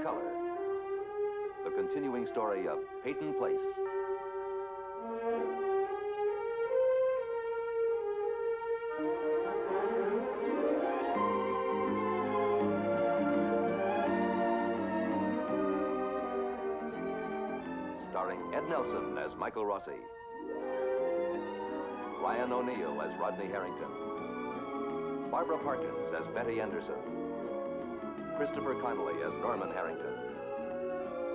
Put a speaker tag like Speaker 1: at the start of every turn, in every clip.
Speaker 1: color. The continuing story of Peyton Place. Starring Ed Nelson as Michael Rossi, Ryan O'Neal as Rodney Harrington, Barbara Parkins as Betty Anderson, Christopher Connolly as Norman Harrington,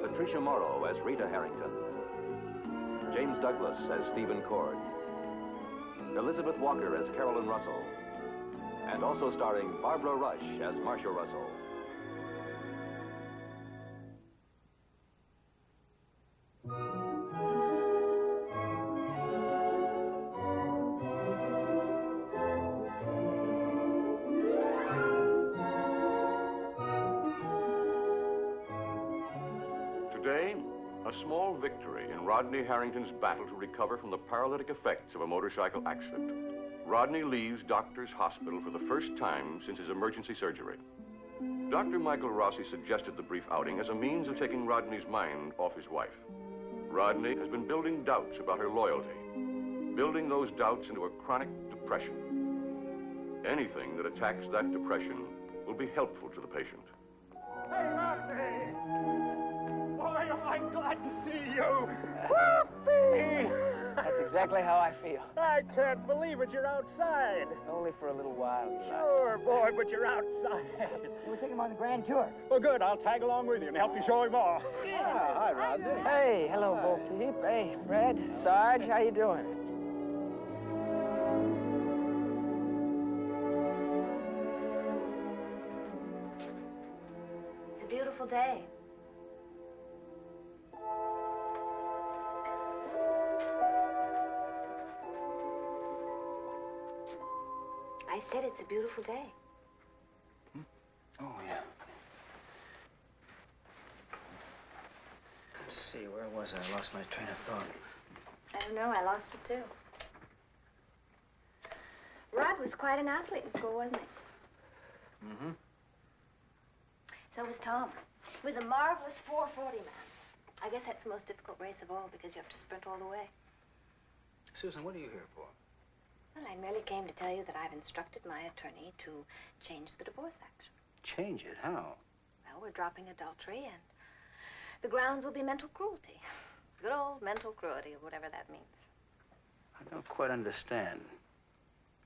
Speaker 1: Patricia Morrow as Rita Harrington, James Douglas as Stephen Cord, Elizabeth Walker as Carolyn Russell, and also starring Barbara Rush as Marcia Russell.
Speaker 2: Today, a small victory in Rodney Harrington's battle to recover from the paralytic effects of a motorcycle accident. Rodney leaves Doctor's Hospital for the first time since his emergency surgery. Dr. Michael Rossi suggested the brief outing as a means of taking Rodney's mind off his wife. Rodney has been building doubts about her loyalty, building those doubts into a chronic depression. Anything that attacks that depression will be helpful to the patient.
Speaker 3: Hey, Rodney! Boy, am I glad to see you! Whoopee!
Speaker 4: That's exactly how I feel.
Speaker 3: I can't believe it, you're outside.
Speaker 4: Only for a little while, Eli.
Speaker 3: Sure, boy, but you're outside.
Speaker 4: We're taking him on the grand tour.
Speaker 3: Well, good, I'll tag along with you and help you show him off.
Speaker 4: Ah, hi, Rodney. Hey, hello, Bo Peep. Hey, Fred, Sarge, how you doing?
Speaker 5: It's a beautiful day. I said it's a beautiful day.
Speaker 4: Oh, yeah. Let's see, where was I? I lost my train of thought.
Speaker 5: I don't know, I lost it too. Rod was quite an athlete in school, wasn't he?
Speaker 4: Mm-hmm.
Speaker 5: So was Tom. He was a marvelous 440 man. I guess that's the most difficult race of all because you have to sprint all the way.
Speaker 4: Susan, what are you here for?
Speaker 5: Well, I merely came to tell you that I've instructed my attorney to change the divorce action.
Speaker 4: Change it? How?
Speaker 5: Well, we're dropping adultery, and the grounds will be mental cruelty. Good old mental cruelty, or whatever that means.
Speaker 4: I don't quite understand.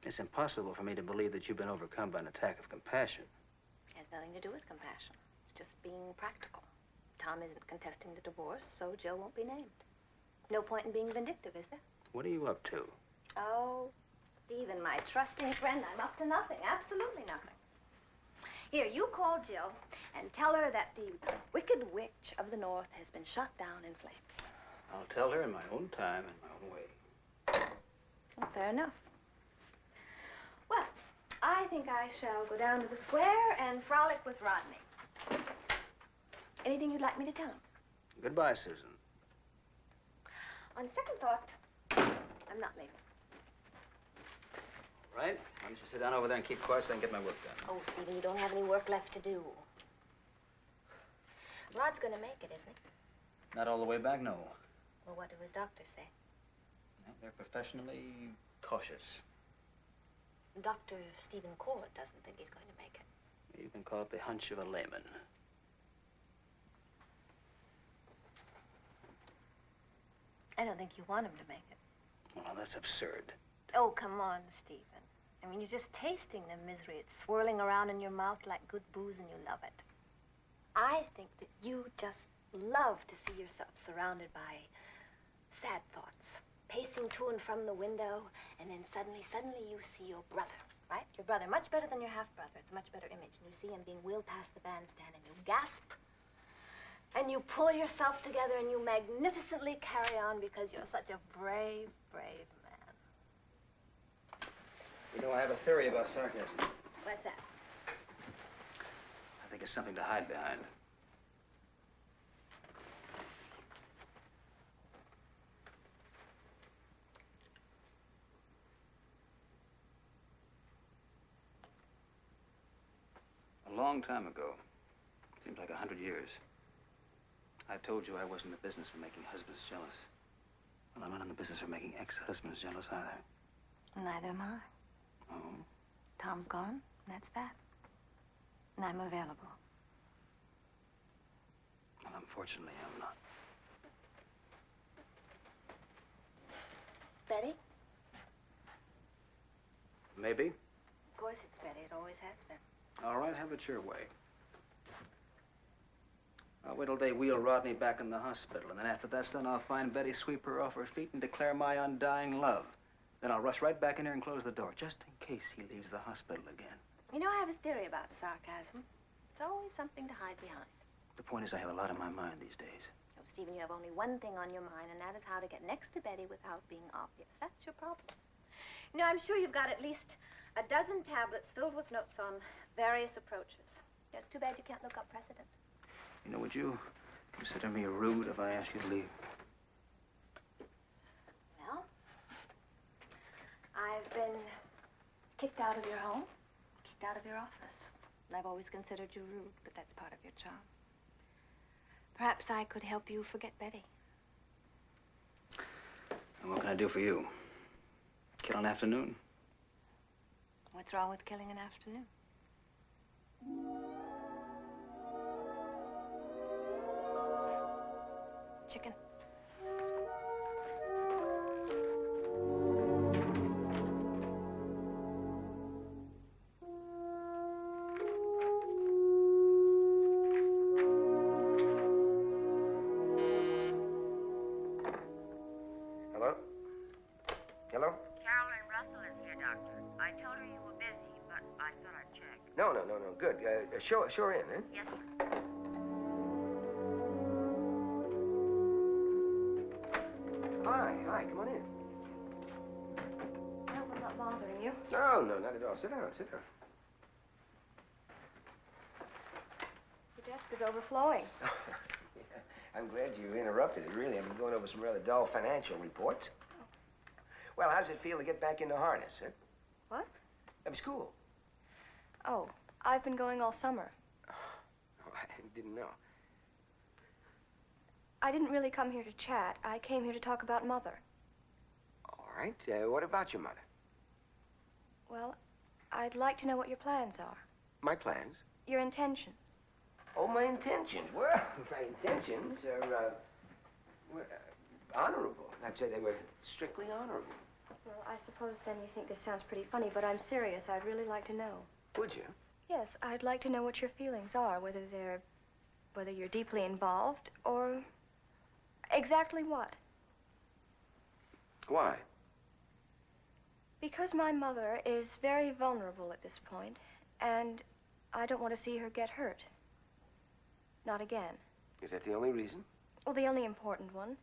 Speaker 4: It's impossible for me to believe that you've been overcome by an attack of compassion.
Speaker 5: It has nothing to do with compassion. It's just being practical. Tom isn't contesting the divorce, so Jill won't be named. No point in being vindictive, is there?
Speaker 4: What are you up to?
Speaker 5: Oh, Stephen, my trusting friend, I'm up to nothing, absolutely nothing. Here, you call Jill and tell her that the wicked witch of the North has been shot down in flames.
Speaker 4: I'll tell her in my own time and my own way.
Speaker 5: Well, fair enough. Well, I think I shall go down to the square and frolic with Rodney. Anything you'd like me to tell him?
Speaker 4: Goodbye, Susan.
Speaker 5: On second thought, I'm not leaving.
Speaker 4: All right. Why don't you sit down over there and keep quiet so I can get my work done?
Speaker 5: Oh, Stephen, you don't have any work left to do. Rod's going to make it, isn't he?
Speaker 4: Not all the way back, no.
Speaker 5: Well, what do his doctors say?
Speaker 4: No, they're professionally cautious.
Speaker 5: Dr. Stephen Cord doesn't think he's going to make it.
Speaker 4: You can call it the hunch of a layman.
Speaker 5: I don't think you want him to make it.
Speaker 4: Well, that's absurd.
Speaker 5: Oh, come on, Stephen. I mean, you're just tasting the misery. It's swirling around in your mouth like good booze and you love it. I think that you just love to see yourself surrounded by sad thoughts, pacing to and from the window, and then suddenly you see your brother, right? Your brother, much better than your half-brother. It's a much better image. And you see him being wheeled past the bandstand, and you gasp, and you pull yourself together, and you magnificently carry on because you're such a brave, brave man.
Speaker 4: You know, I have a theory about sarcasm.
Speaker 5: What's that?
Speaker 4: I think it's something to hide behind. A long time ago, seems like 100 years, I told you I wasn't in the business of making husbands jealous. Well, I'm not in the business of making ex-husbands jealous either.
Speaker 5: Neither am I.
Speaker 4: Oh?
Speaker 5: Tom's gone, and that's that. And I'm available.
Speaker 4: Well, unfortunately, I'm not.
Speaker 5: Betty?
Speaker 4: Maybe.
Speaker 5: Of course it's Betty. It always has been.
Speaker 4: All right, have it your way. I'll wait till they wheel Rodney back in the hospital, and then after that's done, I'll find Betty, sweep her off her feet, and declare my undying love. Then I'll rush right back in here and close the door, just in case he leaves the hospital again.
Speaker 5: You know, I have a theory about sarcasm. It's always something to hide behind.
Speaker 4: The point is, I have a lot on my mind these days.
Speaker 5: Oh, Stephen, you have only one thing on your mind, and that is how to get next to Betty without being obvious. That's your problem. You know, I'm sure you've got at least a dozen tablets filled with notes on various approaches. It's too bad you can't look up precedent.
Speaker 4: You know, would you consider me rude if I asked you to leave?
Speaker 5: Well, I've been kicked out of your home, kicked out of your office. And I've always considered you rude, but that's part of your charm. Perhaps I could help you forget Betty.
Speaker 4: And what can I do for you? Kill an afternoon?
Speaker 5: What's wrong with killing an afternoon? Chicken.
Speaker 6: Hello? Hello?
Speaker 7: Carolyn Russell is here, Doctor. I told her you were busy, but I thought I'd check.
Speaker 6: No. Good. Sure in, eh?
Speaker 7: Yes, sir.
Speaker 6: Hi. Come on in.
Speaker 5: I hope I'm not bothering you.
Speaker 6: No, not at all. Sit down.
Speaker 5: Your desk is overflowing.
Speaker 6: I'm glad you interrupted it, really. I've been going over some rather dull financial reports. Well, how does it feel to get back into harness, huh?
Speaker 8: What?
Speaker 6: School.
Speaker 8: Oh, I've been going all summer.
Speaker 6: Oh, I didn't know.
Speaker 8: I didn't really come here to chat. I came here to talk about Mother.
Speaker 6: All right. What about your mother?
Speaker 8: Well, I'd like to know what your plans are.
Speaker 6: My plans?
Speaker 8: Your intentions.
Speaker 6: Oh, my intentions. Well, my intentions are, honorable. I'd say they were strictly honorable.
Speaker 8: Well, I suppose then you think this sounds pretty funny, but I'm serious. I'd really like to know.
Speaker 6: Would you?
Speaker 8: Yes, I'd like to know what your feelings are, whether you're deeply involved or exactly what.
Speaker 6: Why?
Speaker 8: Because my mother is very vulnerable at this point, and I don't want to see her get hurt. Not again.
Speaker 6: Is that the only reason?
Speaker 8: Well, the only important one.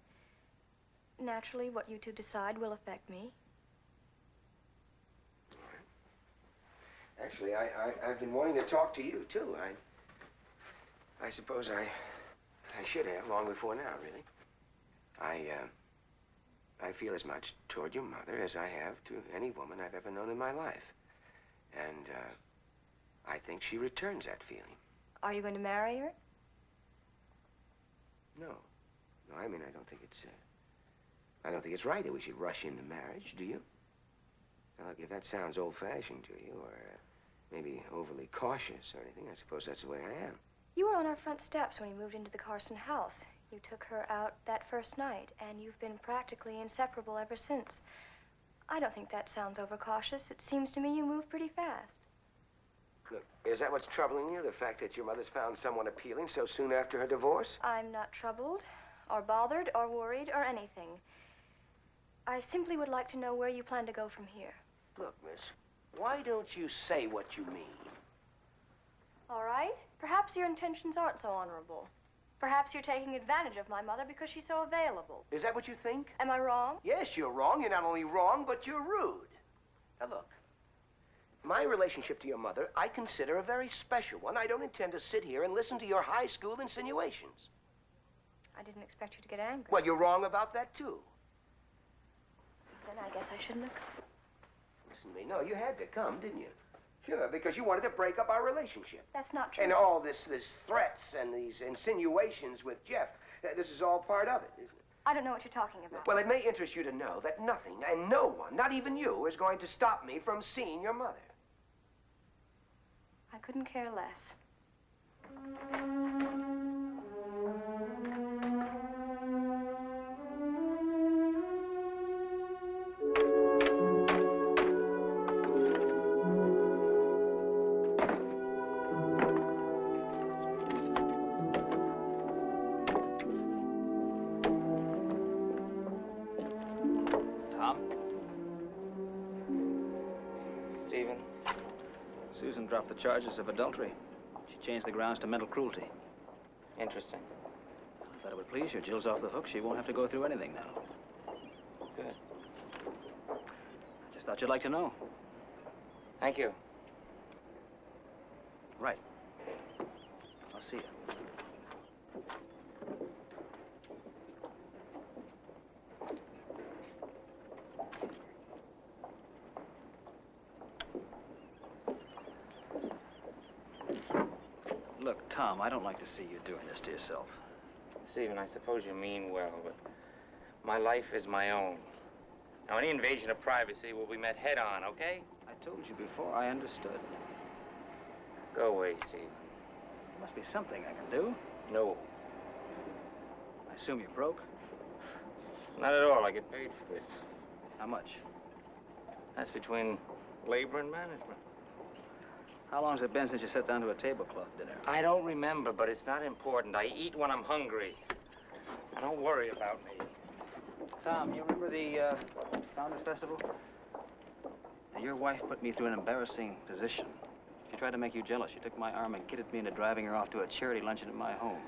Speaker 8: Naturally, what you two decide will affect me.
Speaker 6: All right. Actually, I've been wanting to talk to you, too. I suppose I should have long before now, really. I feel as much toward your mother as I have to any woman I've ever known in my life. And, I think she returns that feeling.
Speaker 8: Are you going to marry her?
Speaker 6: No, I mean, I don't think it's right that we should rush into marriage, do you? Now, look, if that sounds old-fashioned to you, or maybe overly cautious or anything, I suppose that's the way I am.
Speaker 8: You were on our front steps when you moved into the Carson house. You took her out that first night, and you've been practically inseparable ever since. I don't think that sounds overcautious. It seems to me you move pretty fast.
Speaker 6: Look, is that what's troubling you, the fact that your mother's found someone appealing so soon after her divorce?
Speaker 8: I'm not troubled, or bothered, or worried, or anything. I simply would like to know where you plan to go from here.
Speaker 6: Look, miss, why don't you say what you mean?
Speaker 8: All right. Perhaps your intentions aren't so honorable. Perhaps you're taking advantage of my mother because she's so available.
Speaker 6: Is that what you think?
Speaker 8: Am I wrong?
Speaker 6: Yes, you're wrong. You're not only wrong, but you're rude. Now, look. My relationship to your mother, I consider a very special one. I don't intend to sit here and listen to your high school insinuations.
Speaker 8: I didn't expect you to get angry.
Speaker 6: Well, you're wrong about that, too.
Speaker 8: Then I guess I shouldn't have come.
Speaker 6: Listen to me. No, you had to come, didn't you? Sure, because you wanted to break up our relationship.
Speaker 8: That's not true.
Speaker 6: And all this threats and these insinuations with Jeff. This is all part of it, isn't it?
Speaker 8: I don't know what you're talking about.
Speaker 6: Well, it may interest you to know that nothing and no one, not even you, is going to stop me from seeing your mother.
Speaker 8: I couldn't care less.
Speaker 6: Stephen?
Speaker 4: Susan dropped the charges of adultery. She changed the grounds to mental cruelty.
Speaker 6: Interesting.
Speaker 4: I thought it would please you. Jill's off the hook. She won't have to go through anything now.
Speaker 6: Good.
Speaker 4: I just thought you'd like to know.
Speaker 6: Thank you.
Speaker 4: Right. I'll see you. Look, Tom, I don't like to see you doing this to yourself.
Speaker 9: Stephen, I suppose you mean well, but my life is my own. Now, any invasion of privacy will be met head-on, okay?
Speaker 4: I told you before, I understood.
Speaker 9: Go away, Stephen.
Speaker 4: There must be something I can do.
Speaker 9: No.
Speaker 4: I assume you're broke?
Speaker 9: Not at all. I get paid for this.
Speaker 4: How much?
Speaker 9: That's between labor and management.
Speaker 4: How long's it been since you sat down to a tablecloth dinner?
Speaker 9: I don't remember, but it's not important. I eat when I'm hungry. Now, don't worry about me.
Speaker 4: Tom, you remember the Founders Festival? Now, your wife put me through an embarrassing position. She tried to make you jealous. She took my arm and kidded me into driving her off to a charity luncheon at my home.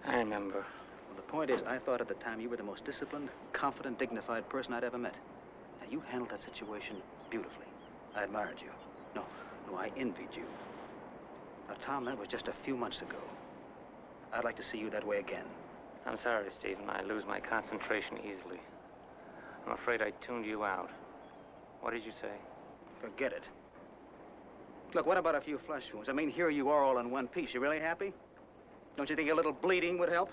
Speaker 9: I remember.
Speaker 4: Well, the point is, I thought at the time you were the most disciplined, confident, dignified person I'd ever met. Now, you handled that situation beautifully. I admired you. No, I envied you. Now, Tom, that was just a few months ago. I'd like to see you that way again.
Speaker 9: I'm sorry, Stephen. I lose my concentration easily. I'm afraid I tuned you out. What did you say?
Speaker 4: Forget it. Look, what about a few flesh wounds? I mean, here you are all in one piece. You really happy? Don't you think a little bleeding would help?